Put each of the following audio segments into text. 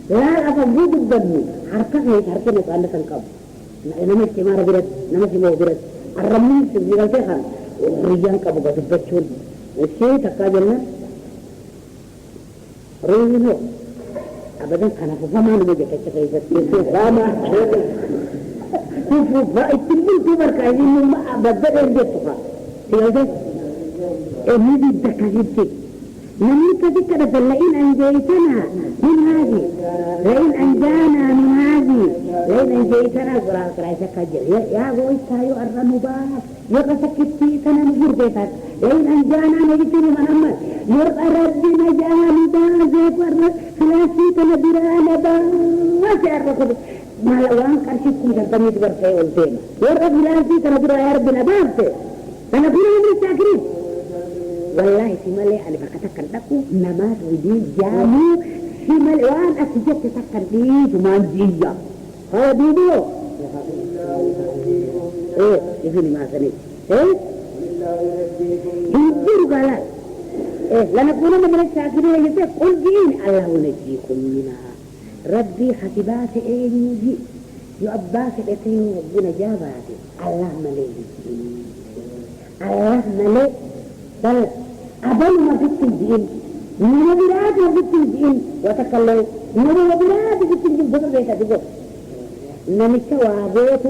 لا أفضل الدم حركة حركة عندك القبض نمشي ما ربرت نمشي ما ربرت الرمي في الجلسة والرجال كابو قصبتشون الشيء تكاجلنا روينو أبدا كان فما نمجي كشكاية فما فما إتمنى تمر كايزين ما أبدا إنجتها سيادة إمدي الدكاجتي نمي كذكر لئن أنجيتنا من هذه لئن أنجانا من هذه لئن أنجيتنا قرأ كرايسة كجل يا بوي سايو الرمبات يقسكتي كنا نجر بيتك لئن أنجانا نجتني من أمر يرقى ربنا جانبا زيب ورد خلاسي تنبرانا باسي أرقب ما لوان كرشيكم جلتمي تبرسي والدين يرقى خلاسي تنبرانا ربنا باسي تنبرانا من الساكرين والله سمالي أنا بكتكر لكو نماذ ودين جامو سمالي وان أسجد تتكر لي جمان جيجا هذا بيبو ايه يفيني ما سنين ايه ينجر قالا ايه لنكون من الشاكرين يقول قل جئين الله نجيكم منها ربي خطبات ايه نجي يؤباك الاتين ربنا جاباتي الله مليه الله مليه بل أبل ما في الدين من براد ما في الدين وتكلم من براد في الدين بدل ذلك تقول إنما الشوابات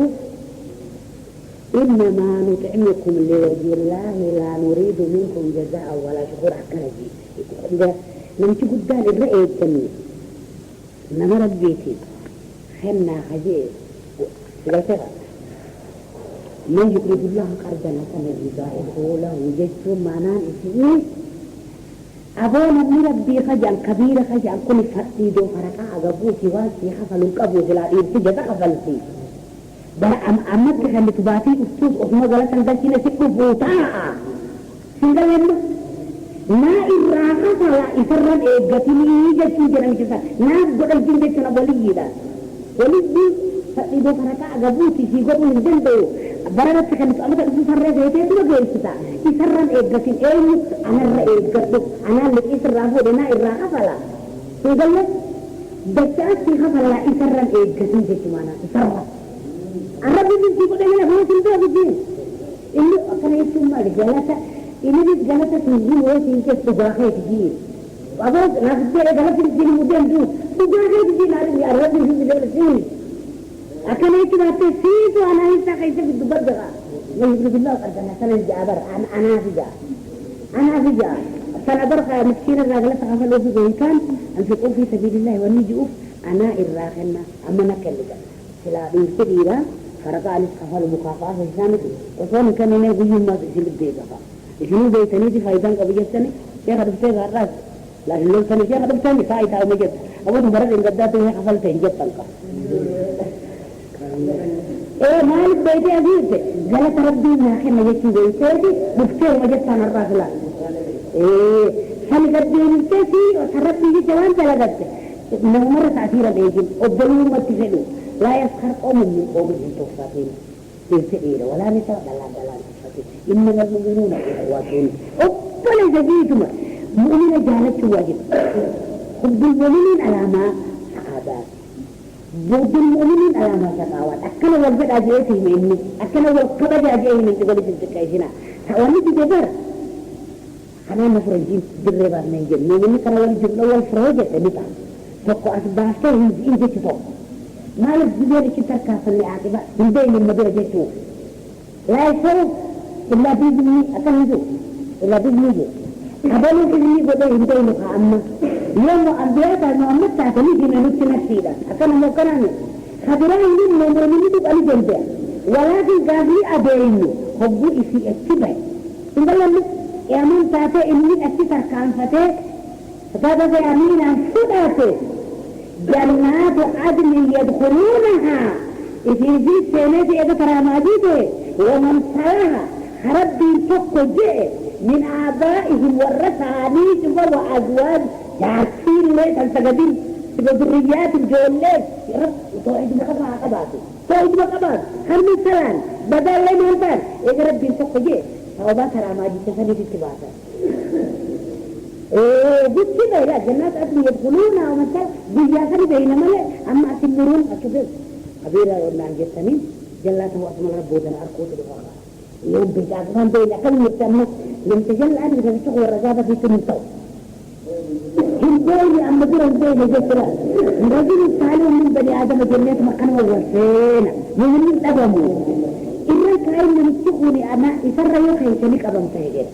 إنما نطعمكم لوجه الله لا نريد منكم جزاء ولا شكور حكاجي إذا نمشي قدام الرأي الجميل إنما ربيتي خلنا خجيل قلت من يقرب الله قرضا حسنا يضاعفه له وجدت معناه إسمه أبونا من ربي خجل كبير خجل كل فتي دو فرقا أغبوتي واسي حفل القبو في العير تجد حفل فيه بل أمك خلي تباتي أستوذ أخمى غلطا دلتنا سكو بوطاعة سنجل يمنا نا إراقا فلا إسرد إيقاتيني إيجاتي جنم جسا ناس قدل جنجتنا ولي دا ولي فتي دو فرقا أغبوتي في قبو الجندو برادة كانت أمدا إسرد هيتين دو جيستا إسرد إيقاتين إيه أنا الرئيقاتو أنا اللي إسرافو دنا إراقا فلا سنجل دكتاس في خفلا إسرد إيقاتين جيسمانا إسرد الرب يجي يقول لنا هو تنتهي بالدين اللي أكن يسمى الجلسة اللي بالجلسة تنجي هو تنجي تجاهي تجي وأبغى نقدر جلسة الدين مدين دو تجاهي تجي ناري الرب يجي بالجلسة أكن يسمى تسيط وأنا يسمع كيف بالدبر جرا من يقول بالله أرجعنا سنة الجابر أنا في جا فنبرق مسكين الرجال تغفلوا في ذهن أنفقوا في سبيل الله ونيجوا أنا الراخنا أما نكلم سلا بيصير فرقا على الكفال المكافأة في السنة وصون كان هنا يقول ما تجيب الديجا إذا بيتني دي فايدان قبل السنة يا خدم سنة الراس لكن لو سنة يا خدم سنة فايدة أو مجد أول مرة إن قدرت هي كفال تنجد تلقى إيه مالك بيتي أبيته قالت ربي ما خير مجد بيتي مفتر مجد سنة الراس لا إيه سنة قدي مفتي وتربي جوان تلقته إنه مرة تعثير بيجي أبدلوا ما تفعلوا لا يسخر قوم من قوم من توفاتين بالفعيل ولا نساء بلا توفاتين إنما المؤمنون إخواتهم أبلا جديدهم مؤمنة جالت واجب حب المؤمنين على ما سعادات بغض المؤمنين على ما شقاوات أكنا والبد أجيئتهم إني أكنا والقبض أجيئهم من تقول جزكايشنا سأولي تجبر خلال مفرجين بالربار نيجب مؤمنين كانوا والجبن والفروجة تبقى فقو أسباسته يزئين جتفوق ما يجبر كتر كافر لعاقبة من بين المدينة جيتو لا يسوق إلا بإذنه أكنزو إلا بإذنه قبلوا إذنه بدأ يمدينك أما يوم أنبياء المؤمنة تعتمد من نفس نفسيدا أكنا موكراني خبراني من المؤمنين تبقى لجنبه ولكن قابلي أبينه حبوا إسي السبع إذا لما يأمن تاتي إني أسفر كان فتاة فتاة أمين أنفداته جنات عدن يدخلونها في سنة إذا كراماته ومن صلاها ربي فق جئ من آبائهم والرسانيس وأزواج يعرفين ليس الفقدين بذريات الجولات يا رب توعد مقبع قباته توعد مقبع هل من سلام بدل لي منطان إذا ربي فق جئ فأبا كراماته سنة اتباعته قلت كده لا جنات عدن يدخلونها ومثلا بيجاسن بينما لا أما أتمرون أكذب خبيرة ولا عن جسمين جلات هو اسم الرب ودنا أركوت الغرام يوم بيجاسن بين كل متمت يوم تجل أدري في الشغل الرجابة في تنتو هندي أما دور بين جسرا رجل الصالح من بني آدم جنات مكان ووسينا من الأدمو إلا كائن من الشغل أنا يسر يوكي سلك أبم تهجر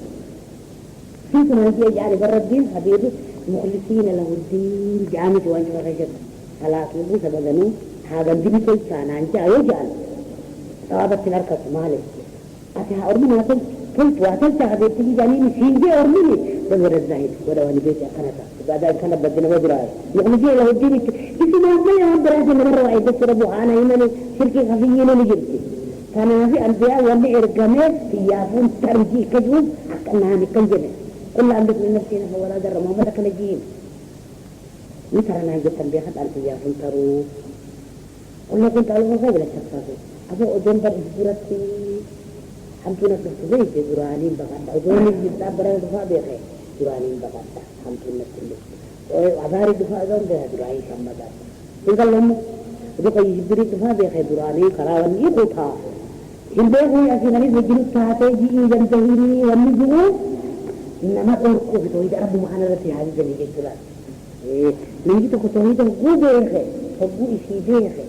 فيكم هذه يعني برا الدين حبيبي مخلصين له الدين جامد وانت ورجل خلاص يبوس بدنو هذا الدين كل كان أنت أيجعل صابت الأركب مالك أتها أرمي هذا كنت واتلت حبيبتي جانيني سينجي أرمي بدور الزاهد ولا واني بيتي أكنتا بعد أن كان بدنا وجراي مخلصين له الدين اسمه ما يهم براسي مرة وعيد سربوا أنا هنا شركة خفيين نجرتي كان في أنبياء واني إرقامات سيافون ترجي كجوز أكنها نكنجنة كل عندك من نفسنا هو لا در ما بدك نجيب مثلا أنا جت تنبيهات ألف يا فنترو ولا كنت أقول ما قبل الشخصات أبو أجن بر إجبرتي حمتنا تفضي جبراني بقى أجن الجزء برا دفاع بيخي جبراني بقى حمتنا تفضي وعبارة دفاع دون ده جبراني كم بدأ تقول لهم دفاع يجبري دفاع بيخي جبراني كراون يبوتها هندي هو أصلاً يجيب كهاتي جي جنتهيني ونجوا إنما أركو بتوحيد رب مخانا في هذه الجنة الجلال نيجي تكتوحيد هو بيخي هو إشي بيخي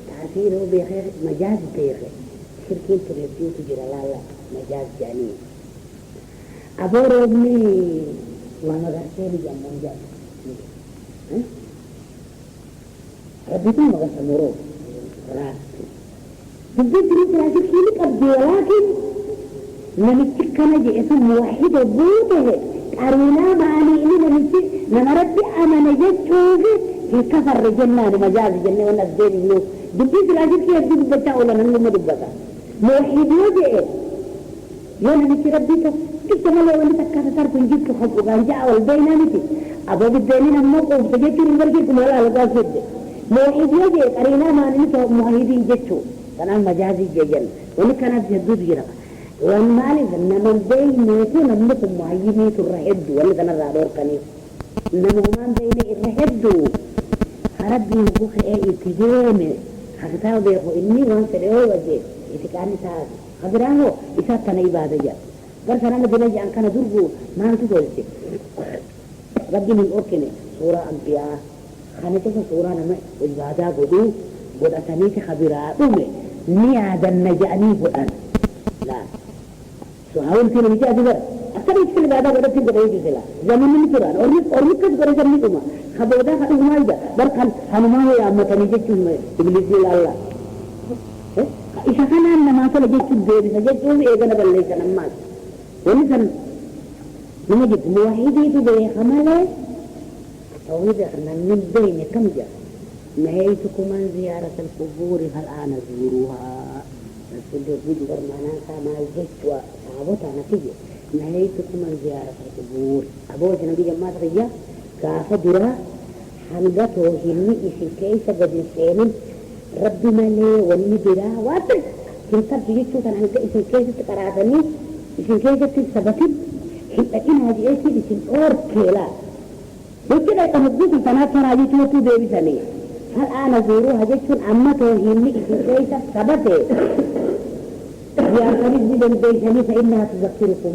تأثير هو بيخي مجاز بيخي شركين تريديو تجرى لا مجاز جاني أبو ربني وانا غرسيني جمع مجاز ربي تو مغرس مرو راس تبدو تريد راسي كيلك أبدي ولكن نمتكنا جئت موحد بوته قرينا معاني إننا نمتك نمرد أمن جدتوه في كفر جنة مجاز جنة ونفذين إنه دبيت العجل كي يبدو ببتا ولا ننم دبتا موحد وجئت يونا نمتك ربيته كيف تمالي ونتكا تترك نجيبك خلق وغانجاء والبينا نمتك أبو بالدينين أموكم فجيتوا نمرجيكم ولا لقاء سد موحد وجئت قرينا معاني نمتك موحدين جدتو كان مجازي جيجن ونكنا بجدود جرقا والمالك نمن بين يكون نمكم معيني الرهد ولا كان الرادور كني نمن بين الرهد خربي وبوخ اتجام حكتاو بيخو إني وانسره وجه إتكاني ساعد خبرانه إساء تنعي بعد جاء برسانا مدينة جان كان دربو ما نتو قولتي ربي من أوكني سورة أنبياء خانته سورة نمي والبادة قدو قد أسانيت خبراء أمي نيادا نجاني بؤن لا سؤال في المجال هذا أكثر يشكل بعدا بدأ في بداية الجزيرة زمن من القرآن أرمي كذا قرآن زمن كما خبردا خدوا ما يدا بركان هنما هو يا متنيجي كم إبليس الله إذا كان أنا ما صار جيت الدين سجد يوم إيجانا بالليل سنمات ونسن نمجد موحدي تبيه خمله توحيد أخنا من بين كم جاء نهيتكم عن زيارة القبور فالآن زوروها الصديق بيجبر معنا كما الجيش وصحابتها نتيجة نهيتكم عن زيارة القبور أبوه نبي جماعة غيّة كافة درا حمدته هني إسن كيسة قد السيمن ربي مالي وني درا واتل كنتر تجيشو كان عنك إسن كيسة تقراتني إسن كيسة تنسبتب لكن هذه إيسي إسن أوركيلا وكذا يتمدوك التناتر هذه توتو بيبي ثانية فالآن زوروها جيشون أمته هني إسن كيسة سبته يا خريج بدن بيتني فإنها تذكركم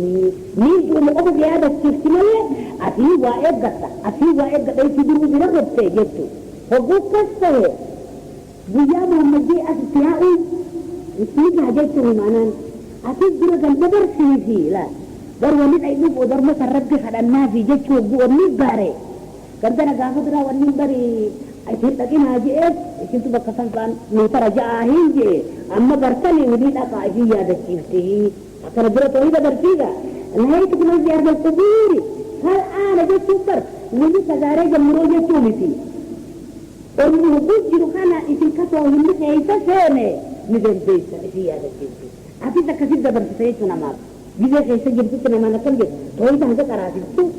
مين يوم أبو زيادة تشتمله أتي واحد قطع يسيبوا بنقد تيجتو فقط كسره ويا محمد جي أستياء يسيب حاجته معنا أتي درجة نبر فيه لا در ولد أيوب ودر ما تربي خدنا في جتو وني باري كردنا قافد را وني باري أكيد لكن هذه إيه كنت بكسر بان نترجع هيجي أما برتني وليد أقاعدي يا دكتي أكثر درة تويدا برتيجا نهاية كل زيارة القبور هل أنا جت سكر ولي سجارة جمرو جت تومتي أمي هبوط جروحنا إذا كتوا هم كيسة سنة نزل بيت يا دكتي أكيد كثير دبر تسيطنا ما جيجا كيسة جبتنا ما نكمل تويدا هذا كراسي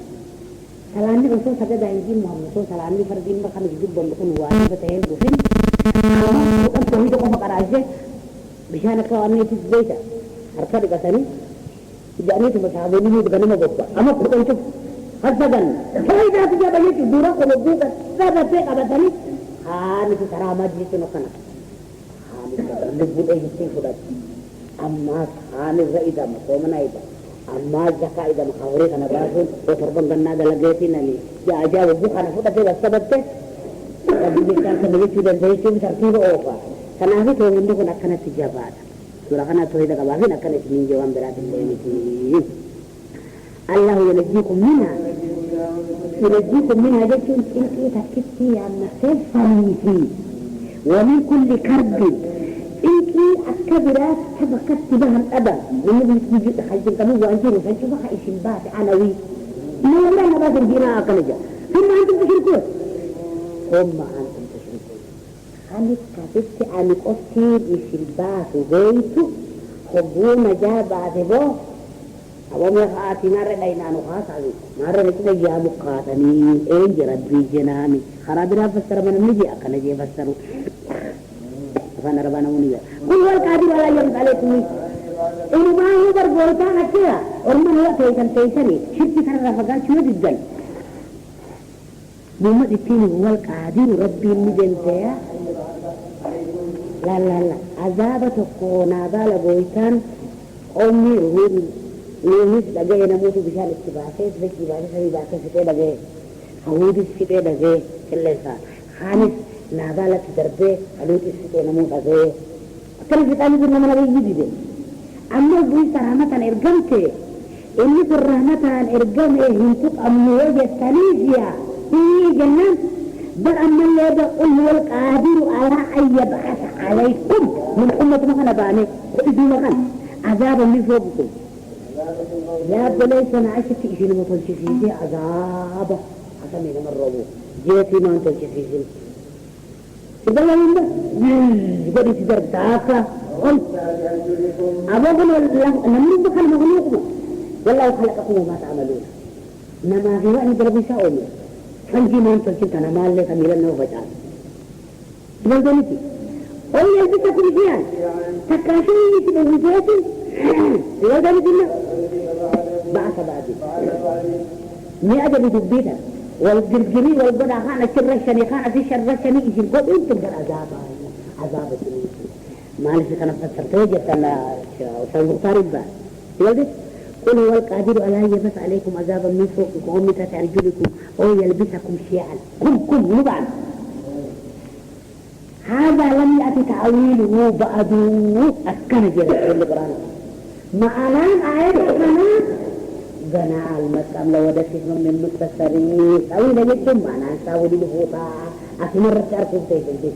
سلامي رسول سجى دايجين محمد رسول سلامي فردين بخان يجيب بمكان واحد بتهين بوفين أنا توهي ده كم كراجة بيشانك أنا تزبيته أركض كسرني جاني تبص هذا اللي يبغى نما بوبا أما كنت هالسجن فإذا تجاب يجي دورك ومبوك سبب فيك أبداني خاني في كرامات جيسي نقنا خاني لبود أي جيسي فدات أما خاني الرئيدة مقومنا إذا أما الزكاة إذا مخاوريك أنا باسون وتربان قلنا دلقيتنا لي جاء جاء وبوك أنا فدات إذا السبب فيك Jadi kan sebagai sudah dari itu besar tiba apa? Karena itu tuh untuk nak kena tijabat. Surah kana tuh tidak kabar nak kena minjauan berat ini. Allah yunjikum minha jadi ini takiti yang nafsani fi. ومن كل كرب إنك الكبرات سبقت بها الأبد والنبي يجي تخيل كمان وأنتم فانتم خايف البات عنوي ما ولا ما بس الجناء كنجا ثم أنتم تشركون ثم أنتم تشركون خالد كتبت عن قصتي بشربات وبيته خبونا جاء بعد بو أوام يخاطينا رأينا نخاط عليه ما رأينا جاء مقاطني إنج ربي جناني خرابنا فسر من نجي أكل جي فسروا فانا ربنا ونيا كل والقادر على يوم عليكم إنه ما هو بربوطان أكيا ورمان هو تيساني شرطي ترى رفقات شو تجي محمد التين هو القادر ربي المجنتيا لا عذابة كونا بالبويتان أمي روحي نيس لجأ نموت بشان استباحه سبي باكه سبي لجأ هودي سبي لجأ كلها خانس نابالة دربه أدوت سبي نموت لجأ كل فتاني كنا من أبي جديد أما بوي سرامة إرجمته إني بالرحمة إرجمه هنتق أمنوج التنيزيا في جنة بل أما الله يقول هو القادر على أن يبعث عليكم من أمة مكان بانه وإذن مكان عذابا من فوقكم يا بليس أنا عشت إشي المطلش فيه عذاب حسمين مربو جيتي ما أنت فيه إذا لا ينبه يقول يتدرب تاكا قلت أبوكم نملك بخل مغلوكم والله خلقكم وما تعملون إنما في وقت بربي سأومي فانجي ما أنت كنت أنا مال لك أميلا نوفجان إذا ذلك قل يلبسكم فيها تكاشوني تبقى وجهتي إذا ذلك بعث بعدي مئة بدبيتها والجرجري والبدع خانة شرشني خانة في شرشني إيش القول أنتم كان عذاب الدنيا ما لسه كان فسرته جت أنا وصار ربا يلبس قل هو القادر على أن يبث عليكم عذابا من فوقكم ومن تحت أرجلكم أو يلبسكم شيعا كل مبعد هذا لم يأتي تعويله بعد أسكن جرس القرآن معنى آية القرآن جنا المسام لو دسيس من متفسرين أو لجتم معنا ساوي الفوطة أثمر تعرفون تيجي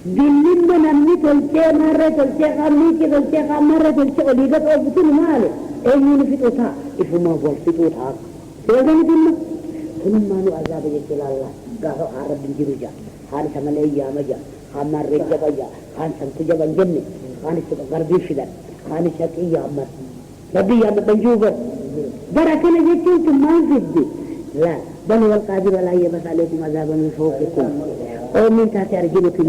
دلنا نمني تلتي مرة تلتي خامني تلتي خام مرة تلتي وليدك أو بتون ماله أيني في توتا إفما بول في توتا سيدا ندلنا ثم نو عذاب يجل الله قالوا عرب الجرجا خان سملي يا مجا خان مرة جبا خان سمت جبا جنة خان سبب غربي فدان خان شكي يا أمر ربي يا بنجوبر بركنا جيتون ثم زدي لا بل هو القادر على أن يبث عليكم عذابا من فوقكم أو من تحت أرجلكم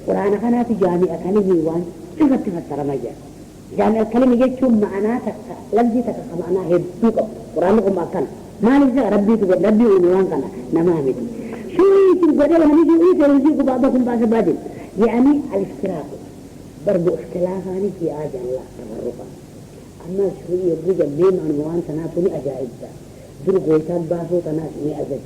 قرآن خانات جامعة كلمة وان تفسر مجال جامعة كلمة جيتون معناتك لفظتك معناها هدوك قرآنكم أكل ما نجزء ربي تقول ربي عنوان كان نمامي شو يمكن بدل ما نجي يجيك بعضكم بعض يعني الافتراق برضو اختلافاني في آج الله تفرقا أما شوية بوجة بين عنوان تنافني أجائب دل قويتان باسو تنافني أجائب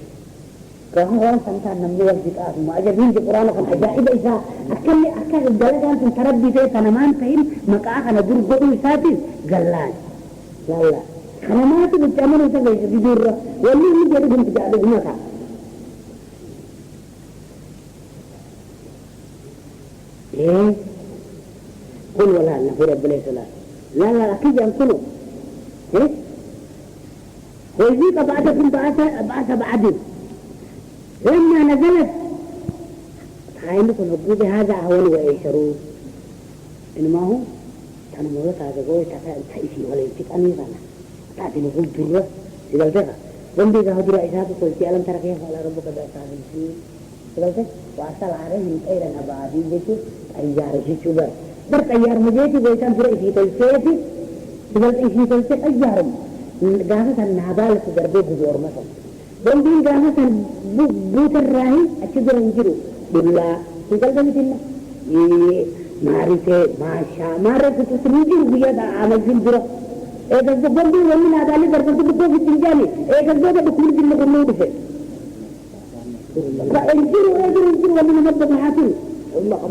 كهوان سمتان نمو وزيكات ما أجابين في قرآن كان أجائب إذا أكل الجلجان تنتربي زي تنمان فهم مكاكنا دل قوي ساتي قلان لا خنمات بالتأمل وتغير بدور واللي مجرد تجعله مكا إيه قل ولا نفي رب ليس لا أكيد ينقلوا إيه ويزيك بعدكم بعث بعدين لما نزلت تعينكم نقول هذا أهون وإيشرون إنما هو كان موضوع هذا قوي تأيشي ولا يمسك أميرنا تأتي نقول درة إذا الفقه وندي ذا درة إساءة قلت ألم ترى كيف على ربك بأسان الشيء إذا الفقه وأرسل عليهم طيرا أبابيل بشي أيار شبر برك أيار مجيتي ويتم فرق في تلسيتي إذا الإشي تلسيت أيارهم قافة النهبال في قربي بزور مثلا بندين قافة بوت الراهي أشدر انجرو بالله تقول ده مثلنا مارسه ماشا مارسه تسريجي ويا عمل زنجرة إيه قصدك بندين ومن هذا اللي قربي بتوه في الجاني إيه قصدك بكل جل كله بفه انجرو ومن مدة محاكم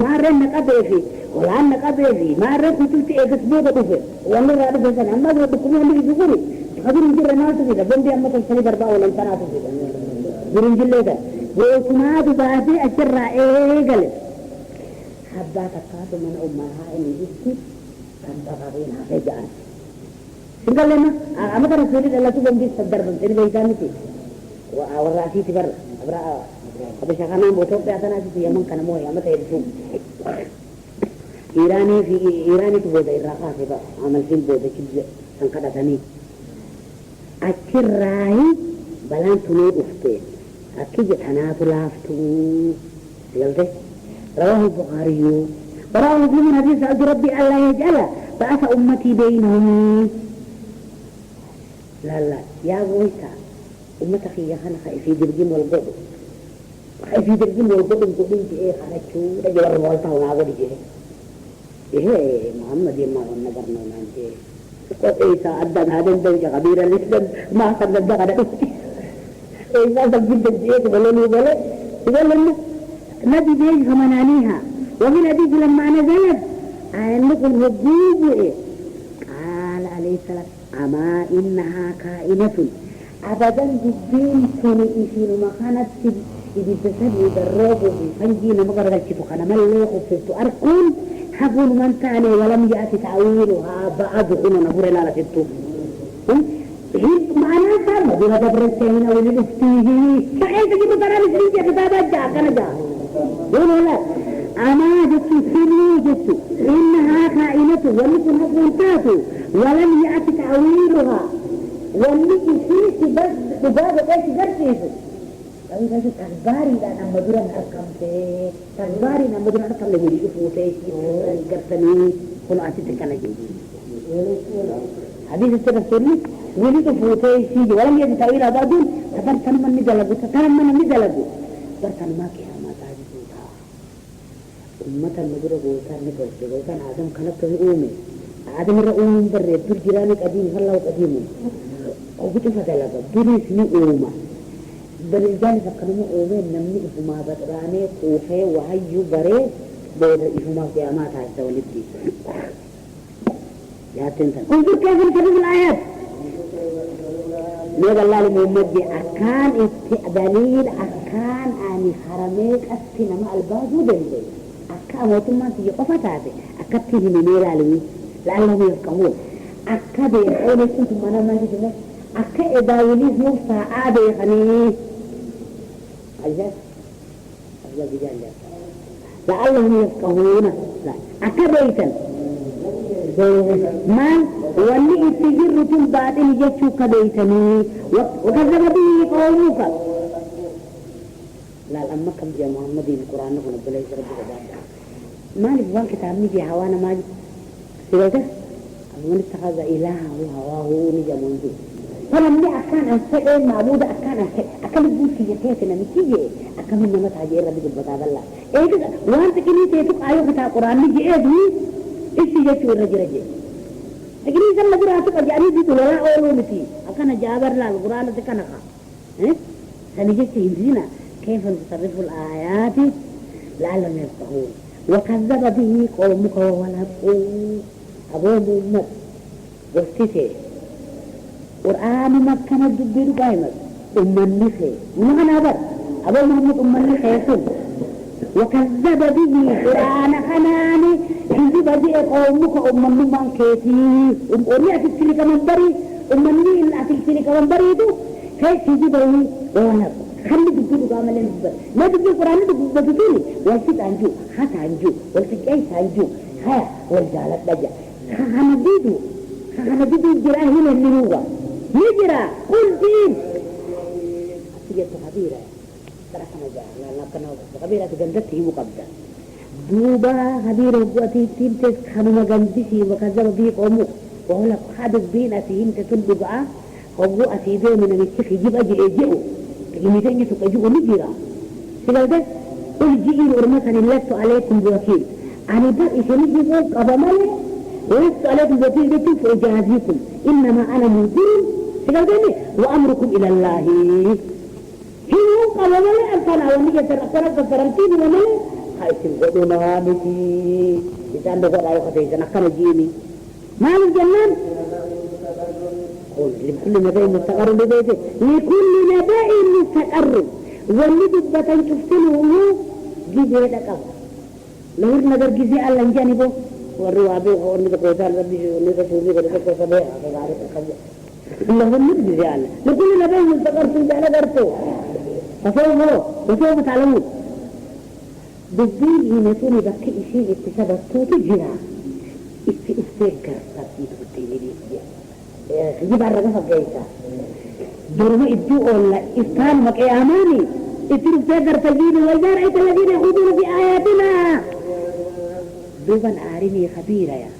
ما رأينا قبل فيه ولا عنا قبل فيه ما رأينا كنت إكسبوه بفه والله رأينا بسنا أما ذا بكمي اللي بيقولي خبر انجر ناس كده بندي أما تنسلي دربا ولا انتناس كده برنجل ده واسمها بباسي أشرع إيه قال حبا تكاتو من أمها إني جسي كان تغابينها فجأة قال لنا أما ترسولي الله تبندي صدر بنتين بيتانتي والرأسي تبر أبرا أبو شخانا بوتوك بيعتنا في يمن كان موه يامت يرسوم إيراني تبودا إراقا سبا عمل فيل بودا كبزة سنقضة ثاني أكير راي بلان تنود أفتين أكيد تنات لافتو قلت رواه البخاري ورواه مسلم من حديث سعد ربي ألا يجعل بعث أمتي بينهم لا يا ويسا أمتك يا خنا في درجين والقبض في درجين والقبض قبض إيه خنا شو رجل الرمالة ونعبر إيه محمد يما ونقرنا ونانجي قلت إيسا أدن هذا الدوجة غبيرا لسن ما أخذ الدغة إيسا سبجد الجيك بلوني بلي يقول لنا نبي جيج خمنانيها ومن حديث لما نزلت أنكم هجوب إيه قال عليه السلام أما إنها كائنة أبدا جبين سني إسين مخانت إذا تسمي بالروب وفنجين مقرد الشفقنا مليق وفرت أركون حقول من تاني ولم يأتي تعويلها بعض هنا نقول لا تتو هي معناها كلمة بلا تبرسين أو للفتيه صحيح تجيب ترى لسريجة كتابات جاء كان جاء يقول لا أما جدت سنو جدت إنها كائنة ولكن حقول تاتو ولم يأتي تعويلها واللي فيه بس بباب ايش درسيه لو ده تكباري ده انا مدرن ارقم تي تكباري انا مدرن ارقم اللي بيجي فوتي قرتني كل عتيت كان يجي حديث الترسولي ولي فوتي سيجي ولم يجي تاويل بعدين تبر من مدلغو تترمن مدلغو برتن ما كيما تاجي أمة المدرغو كان نقول كان آدم خلقته أمي آدم الرؤوم برد برجران قديم هلا قديم وقلت فدلك بريسني أمة برجال فكرنا أمة نمني إفما بدراني كوفة وهيو بري بود إفما قيامات هذا ولدي يا تنتن انظر كيف نفرق الآيات نقول الله لمحمد أكان دليل أكان أني حرميك السينما البازو دليل أكان وطمان تيجي قفت هذا أكتيه من ميلالي لعلهم يفقهون أكاد يقول أنتم أنا ما تجمع أكاد داوليز يوفى عادي خنيه أجل بجال لعلهم يفقهون أكاد يتن مال واللي يتجر تنباتين يجتشو كبيتني وكذب به قومك لا الأمة كم جاء محمد القرآن نقول بلا يسرب بذلك ما نبغى كتاب نجي هوانا ما سيرته من اتخذ إلهه هواه نجا منذ فلما أكان أنسئ معبود أكان البوسي يتيتنا مكيه أكان من نمت عجير ربي البطاب الله إيه كذا وانت كني تيتك آيو كتاب قرآن نجي إيه دي إيش يجي الرجل لكن إذا ما قرأتك أجعني دي تلولا أولو نتي أكان جابر لا القرآن تكنخا سنجد تهمزينا كيف نتصرف الآيات لعلهم يفقهون وكذب به قومك ولبقوا أبو محمد وستيته قرآن مكة الدبير قائمة النخي ومعنى أبو محمد النخي يقول وكذب به قرآن خناني حزب به قومك من كيتي أريد تلك من بري أمني إلا تلك من بريدو كيف حزبه وولد خلي تقول قام لنا ما تقول القرآن تقولي والسيد عنجو خات عنجو والسيد أيس عنجو ها والجالة بجا خانا بيدو الجراهي للنروة يجرى كل دين أسيجة خبيرة ترى كما جاء لا كنا خبيرة تجندته مقبضة دوبا خبيرة بواتي تيمتس خانو مجندسي وكذب بيه قومو وهو لك حادث بين أسيهم تتنبقى هو أسيده من المسك يجيب أجي أجيئه كلمتين يسوق أجيئه نجرا سيقول ده قل جئين ورمسني لست عليكم بوكيل أنا بقى إشاني يقول قبمالي لست عليكم بوكيل دي فأجازيكم إنما أنا منذر سيقول ده وأمركم إلى الله هي قبمالي أرسل أولي يترقرق فرمتين ومالي خايسين قدونا بتي إذا بقول أيها خطيسة نقم جيني ما الجنان قول لكل نبأ مستقر ببيته لكل نبأ مستقر واللي دبة شفتنه جيزي هذا قبل لو نقدر جيزي على جانبه والروابي وقرن بقوتان ونقدر شوفي قد تكون صبيعة فقارب الخبيع اللهم نجزي على لكل نبأ مستقر في الجانب أرتو فسوف تعلمون بالدين هنا يكون بكي شيء اتسابة صوت الجراء استفكر صديق بالدين دي جيب على رقفة جيسة درمي الدوء ولا إفتان مكي أماني استفكر تجيب وإذا رأيت الذين يخوضون في آياتنا دوبا أعرني خبيرة يا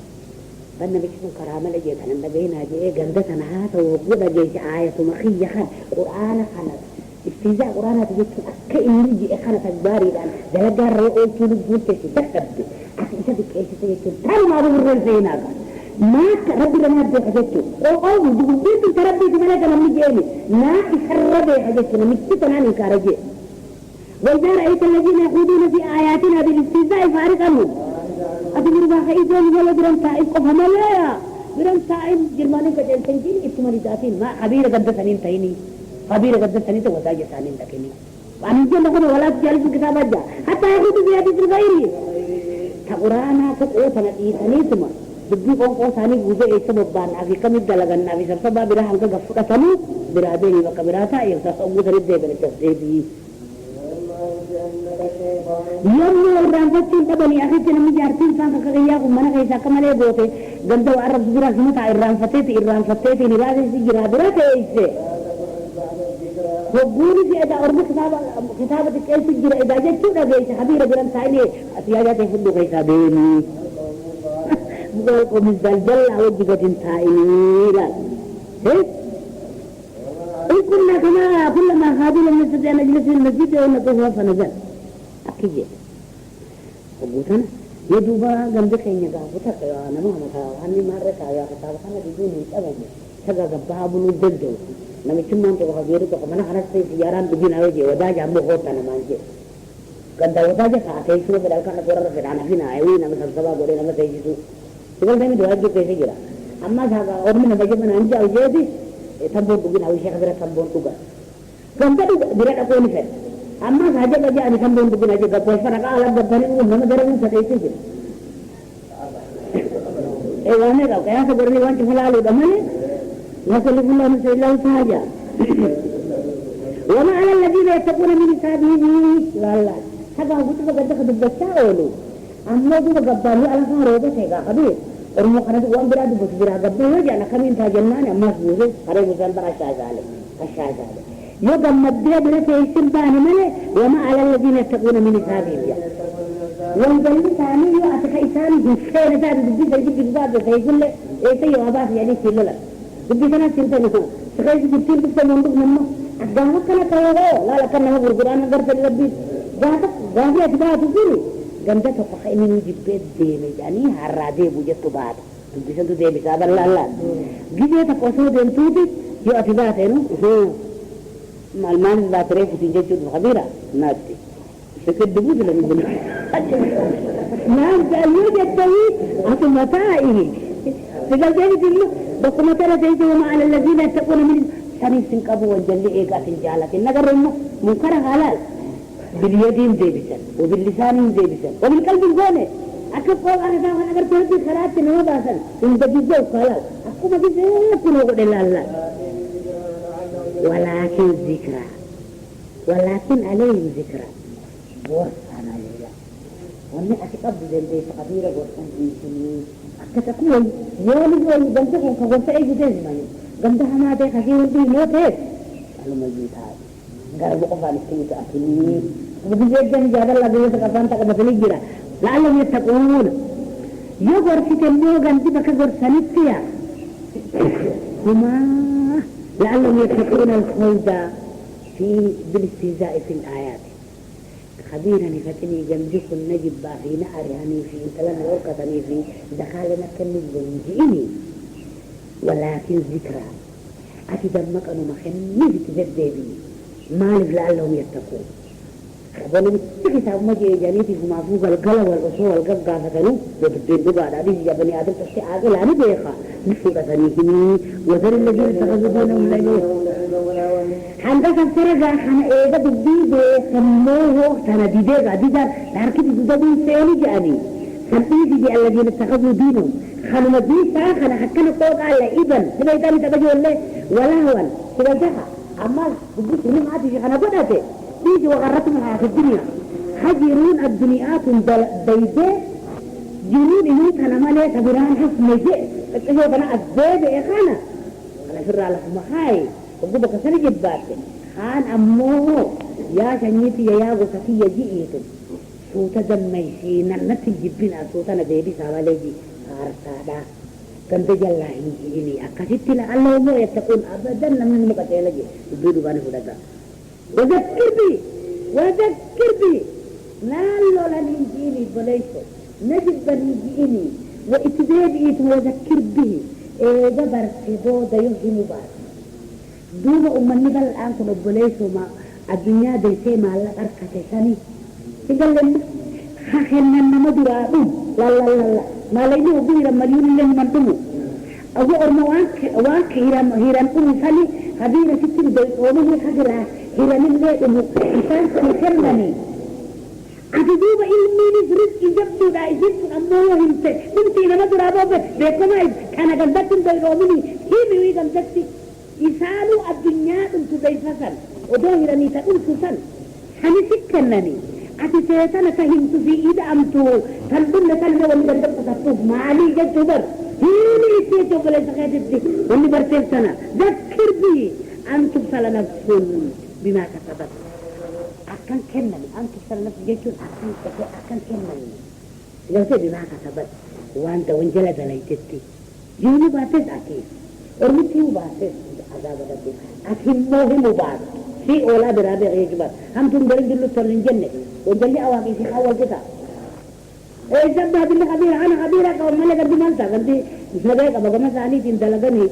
بنا بيشكون كرامة لجيت أنا نبينا جيه قندتنا هاتا وقودة جيش آية مخية خان قرآن خانت استهزاء قرآن تجد كأن يجي إخانة أكباري لأن دلقار رؤول كيلو بقول كيسي تكتب أخي إسابك إيش سيكون تعالوا ما أبو الرئيس هناك ما ربي لما أبدي حاجته أو بيت تربي تملك لما نجيني ما إسربي حاجته لما تتناني كارجي وإذا رأيت الذين يخوضون في آياتنا بالاستهزاء فارق عنهم أتمنى بها خيزون ولا بران سائب قفهم لا بران سائب جرماني كجل سنجين إبتماني ذاتين ما خبير قد سنين تهيني خبير قد سنين توساجي سنين تكيني وأن يجب نقول ولا تجعل في كتاب الجا حتى يخوض في حديث الغيري تقرانا تقوتنا إيساني ثم بدي قوم ثاني وجه سبب بان أبي كم يدلعنا أبي سبب براه هنك غفلة ثاني برادني وكبراتا يوسف أبو ثريد ده بالتسديد يوم الرانفتين تبني أخي تنمي جارتين سانك كغيا ومنا كيسا كمالي بوته جنده وعرب سجرا سمتا الرانفتين نراد سجرا برات إيسه وقولي في إذا أرمي كتابة كيس سجرا إذا جت شو رجيس خبير بران سائلي أسياجات يفضل كيسا بيني بقولكم الزلزل أوجه تنتهي لا إن كلما خادوا لم نستطيع نجلس في المسجد ونطوف فنزل أكيد وقوتنا يدوبا جنب خيني قابوتا أنا ما هني مرة كايا كتاب خنا بدون يتابعه تجا جبها بلو دلجو نمي ثم أنت وخبيرك كمان خلاص سياران بدين أوجه ودا جامو خوتا نمانجه كندا ودا جه خاطر شو بدل كنا قرر في عنا فينا أيوة نمي سبسبا بقولي نمي تيجي تقول ده مدوها جو كيسي جرا أما ذاك أورمن بجيب من أنجا وجهدي تنبون بقول أو شيء خبره تنبون تقول كندا بريء أقول نفر أما saja kerja ni sambung begini aja gak puas pada kalau berbani nama darahnya saya itu je. Wane kau kaya seperti wan cuma lalu damai, Rasulullah Sallallahu sahaja. Wama ala الذين يتقون من سبيله لا هذا هو tu bekerja kedua baca olu. Amma tu bekerja ni ala sang roda sega kabir. Orang makan tu uang berada bos berada bos je nak kami entah jenna ni emas bos. Hari bukan berasal asal. يوم مدري بلك يسمى ملء وما على الذين يتقون من سبيله والجل ثاني يأتي كيسان بخير ثاني بدي تجيب جزاء بيقول له إيه تيجي واباس يعني كيلو لا بدي كنا سنتين نقول تخيل جبتين بس مندوب منه أجمع كنا كيرو لا كنا نقول القرآن نقدر تلبي جاهز أتباع تقولي جنبه تفخ إني نجيب دين يعني هرادي بوجت بعد بدي سنتو دين بسبب الله جيجي تقصد دين توتي يو أتباع تينو المال لا تعرف تيجي خبيرة ناسي فكر دبوز لما يقول نعم يوجد توي أصل متاعه فقال ذلك الله بس مثلا تيجي وما على الذين يتقون من سنين سنكبوا والجلي إيقات الجالة النقر إنه منكر حلال باليدين زي بسن وباللسان زي بسن وبالقلب الغنى أكف فوق أنا أقدر تهدي خلاص نما باسن إن تجيزه خلاص أكو ما بيزه كله قد الله ولكن ذكرى ولكن عليهم ذكرى وصانا لله وأن أتقبل ذلك قبيرة وصان إنساني أكتكوي يولي بنتكم كغرفة أي جديد ماني قمتها ما تيخ خير دي موتيس قالوا مجيد هذا قالوا بقفا نستيوت أكني وبدي جدا جاد الله بيوتك أفان تقبطني جرا لعلهم يتقون يو غرفتي المو غنتي بك غرفة نتيا هما لعلهم يتقون الخلد في بالاستهزاء في الآيات. خبيرا فتني جنبكم نجب في نعر يعني في انتلنا وقتني في دخالنا كنجم جئني ولكن ذكرى أتدمك أنه مخني تجددي مالف لعلهم يتقون. ولم تكتب مجيء جانيتي فما فوق القلب والأصول والقب قافتنو وتبين بقى هذه يا بني آدم تستعاقل أنا بيخا نفوق ثنيهني وذر الذين اتخذوا دونهم لجوه حندك السرقة خنا إيدا بدي سموه خنا ديديغا ديدا لاركي دودون سيني جاني سميدي دي الذين اتخذوا دينهم خنا مديسا خنا حكنا فوق على إبن سبا يتاني تبجي ولا هون سبا جاها أما بدي سلم عاتي خنا قدته تيجي وغرتهم الحياة في الدنيا حجرون الدنيات بيداء جنون إنوت أنا ما ليه تبران حس مجيء أشوف أنا أزداد إخانا أنا شر على فمحاي وقوبك سنة جبات خان أموه يا شنيتي يا غصفية جئيتم صوت دميسين نتي جبين صوت أنا بيبي سواليجي أرسادا كنت جلا إني أكاسيتي لعله مو يتقون أبدا من مقتلجي يبيدوا باني فدقا وذكر بي نالو لنجيني بليسو نجب بنجيني وإتدادئت وذكر به إذا برسيبو دا يوهي مبارك دوما أمني قال الآن كنو بليسو ما الدنيا ديسي ما الله أركتي ساني تقال لنا خاخنا نمدرابون لا لا لا لا ما ليني وبيرا مليون اللي من دمو أبو أرمو واك هيران أمي ساني خبيرة ستين دي ومهي خبيرة هيران اللي أمو إنسان سيخرنني أتدوب إلمي نزرق إجابتو دا إجابتو أموه همسي نمتي نمدرابو بيكما كان قندتن دي رومني هيمي قندتي يسالوا الدنيا انتو زي فسن ودوهرني تقولتو سن حني سكنني أتي سيتنا فهمتو في إيدا أمتو تنبن تنبن ونبردب تطوف معالي جدتو بر هيني إسيتو بلا سخيتتي ونبرتب سنة ذكر بي أن تبصل نفس بما كسبت أكن كنني أن تبصل نفس جيتو أكن كنني لو سي بما كسبت وانت وانجلد ليتتي جيني باتت أكيد ورمتي وباتت عذاب ربي أتمه مبارك في أولاد رابع يجبر هم تنقلن جلو ترلن جنة وجلي أواقي في أول كتاب إيه سبب هذه اللي خبيرة أنا خبيرة قوم ملك الدمالتا قلت نبيك أبا قمس عني تندلقني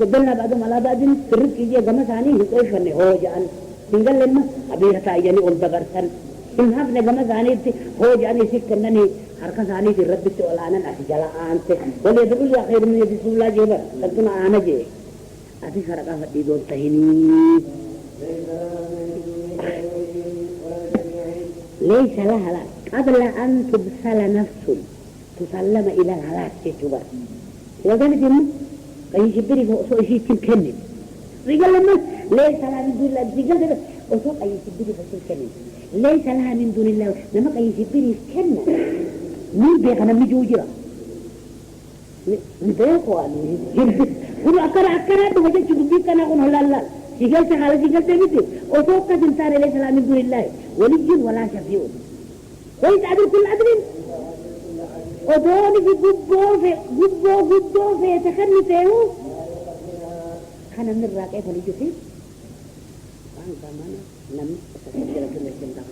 قبلنا بعدهم على بعدين سرق يجي قمس عني كيف أني هو جان تنقل لما خبيرة تايجاني قلت برسل إن هفنا قمس عني هو جاني سكنني حركة عني في الرب السؤالان أحجلا أنت ولي يقول يا خير من يدي سولا جيبا قلتنا أنا جي أتي فرقا فدي دون تهيني ليس لها هلاك قبل أن تبسل نفس تسلم إلى الهلاك تجبر وذلك إنه قيش بري فوق شيء تمكنن رجال لما ليس لها من دون الله رجال ده وسوق قيش بري فوق تمكنن ليس لها من دون الله لما قيش بري كنن مين بيخنا مجوجرا نبيكوا قولوا أكرا وجد شبكي كان أقول لا لا سيقال سحالة سيقال تبيتي وفوق تنسان ليس لا من دون الله ولي ولا شفيع ويتعدل كل عدل ودوني في قبو في يتخني فيه خانا من الراقع فليجو فيه وعن كمانا نمي تسجل كل الجنة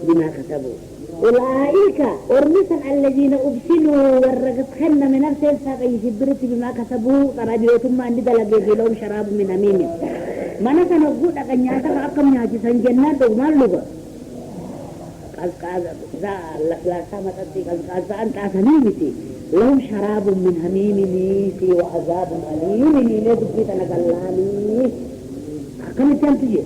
بما كتبوا أولئك ورمسا الذين أبسلوا ورقتخن من نفس الساقي يسبرت بما كتبوا تراجلوا ثم أن دلقوا لهم شراب من أميم ما نسنقود أكن ياتك أكم ياتي سنجنات ومال لغا قال لا سامت أنت قال أنت أسميمتي لهم شراب من هميم نيسي وعذاب أليم نيسي تنقلاني أكم تنتجي